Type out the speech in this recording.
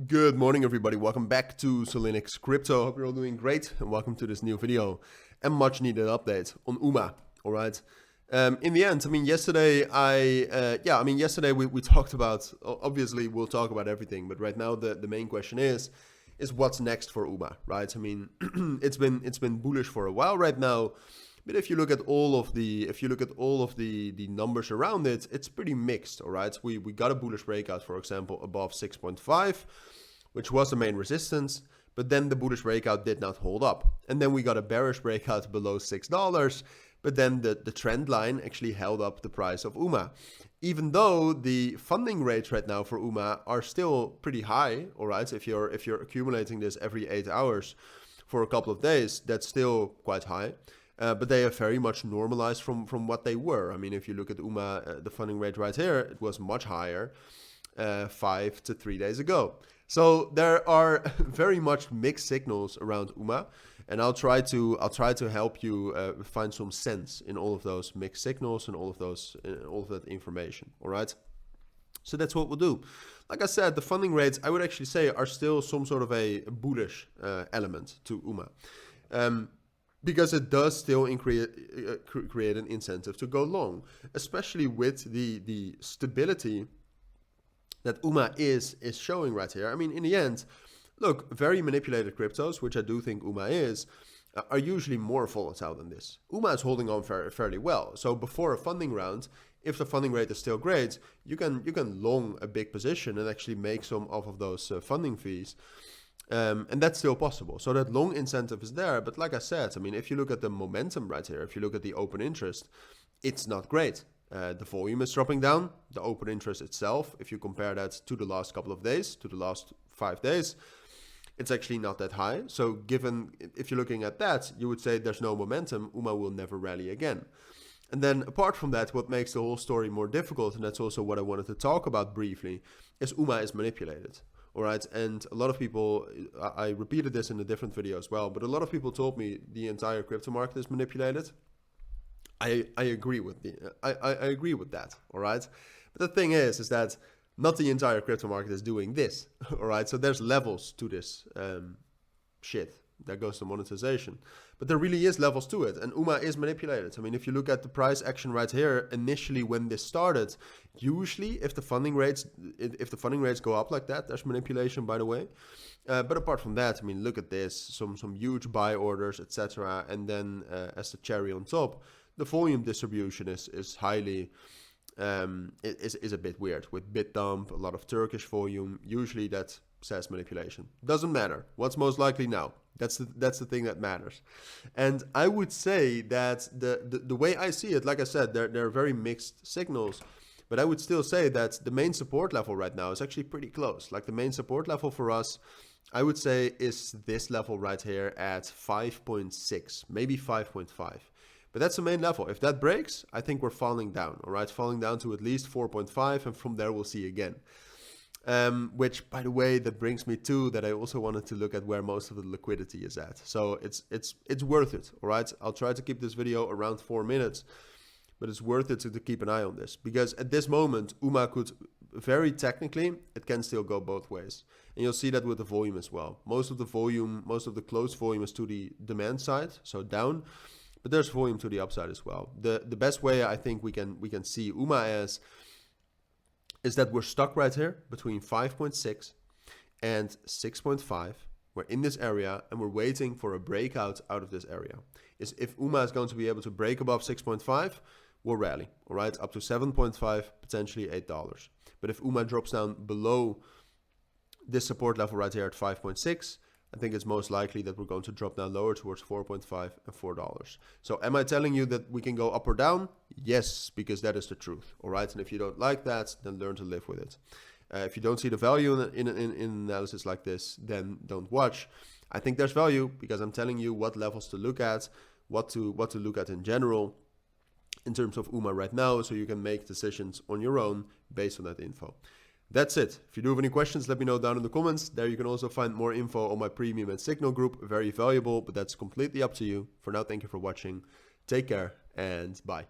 Good morning, everybody. Welcome back to Cilinix Crypto. Hope you're all doing great, and welcome to this new video and much needed update on UMA. All right. In the end, yesterday yesterday we talked about. Obviously, we'll talk about everything, but right now the main question is what's next for UMA, right? It's been bullish for a while right now. But if you look at all of the numbers around it, it's pretty mixed, all right? We got a bullish breakout, for example, above 6.5, which was the main resistance, but then the bullish breakout did not hold up. And then we got a bearish breakout below $6, but then the trend line actually held up the price of UMA. Even though the funding rates right now for UMA are still pretty high, all right? If you're accumulating this every 8 hours for a couple of days, that's still quite high. But they are very much normalized from what they were. If you look at UMA, the funding rate right here, it was much higher 5 to 3 days ago. So there are very much mixed signals around UMA, and I'll try to help you find some sense in all of those mixed signals and all of that information. All right. So that's what we'll do. Like I said, the funding rates, I would actually say, are still some sort of a bullish element to UMA. Because it does still create an incentive to go long, especially with the stability that UMA is showing right here. In the end, look, very manipulated cryptos, which I do think UMA is, are usually more volatile than this. UMA is holding on fairly well. So before a funding round, if the funding rate is still great, you can long a big position and actually make some off of those funding fees. And that's still possible. So that long incentive is there. But like I said, if you look at the momentum right here, if you look at the open interest, it's not great. The volume is dropping down. The open interest itself, if you compare that to the last couple of days, to the last 5 days, it's actually not that high. So if you're looking at that, you would say there's no momentum. UMA will never rally again. And then apart from that, what makes the whole story more difficult, and that's also what I wanted to talk about briefly, is UMA is manipulated. All right, and a lot of people, I repeated this in a different video as well, but a lot of people told me the entire crypto market is manipulated. I agree with I agree with that. All right, but the thing is that not the entire crypto market is doing this. All right, so there's levels to this shit. There goes the monetization. But there really is levels to it, and UMA is manipulated. If you look at the price action right here, initially when this started, usually if the funding rates go up like that, there's manipulation, by the way. But apart from that, look at this, some huge buy orders, etc. And then as the cherry on top, the volume distribution is highly is a bit weird with BitDump, a lot of Turkish volume. Usually that says manipulation. Doesn't matter. What's most likely now? That's the thing that matters. And I would say that the way I see it, like I said, there are very mixed signals, but I would still say that the main support level right now is actually pretty close. Like the main support level for us, I would say, is this level right here at 5.6, maybe 5.5. But that's the main level. If that breaks, I think we're falling down, all right? Falling down to at least 4.5, and from there we'll see again. Which, by the way, that brings me to that I also wanted to look at where most of the liquidity is at. So it's worth it, all right? I'll try to keep this video around 4 minutes, but it's worth it to keep an eye on this. Because at this moment, UMA could, very technically, it can still go both ways. And you'll see that with the volume as well. Most of the closed volume is to the demand side, so down. But there's volume to the upside as well. The best way I think we can see UMA as is that we're stuck right here between 5.6 and 6.5. We're in this area and we're waiting for a breakout out of this area. If UMA is going to be able to break above 6.5, we'll rally, all right, up to 7.5, potentially $8. But if UMA drops down below this support level right here at 5.6, I think it's most likely that we're going to drop down lower towards 4.5 and $4. So am I telling you that we can go up or down? Yes, because that is the truth. All right. And if you don't like that, then learn to live with it. If you don't see the value in analysis like this, then don't watch. I think there's value because I'm telling you what levels to look at, what to look at in general in terms of UMA right now, so you can make decisions on your own based on that info. That's it. If you do have any questions, let me know down in the comments. There you can also find more info on my premium and signal group. Very valuable, but that's completely up to you. For now, thank you for watching. Take care and bye.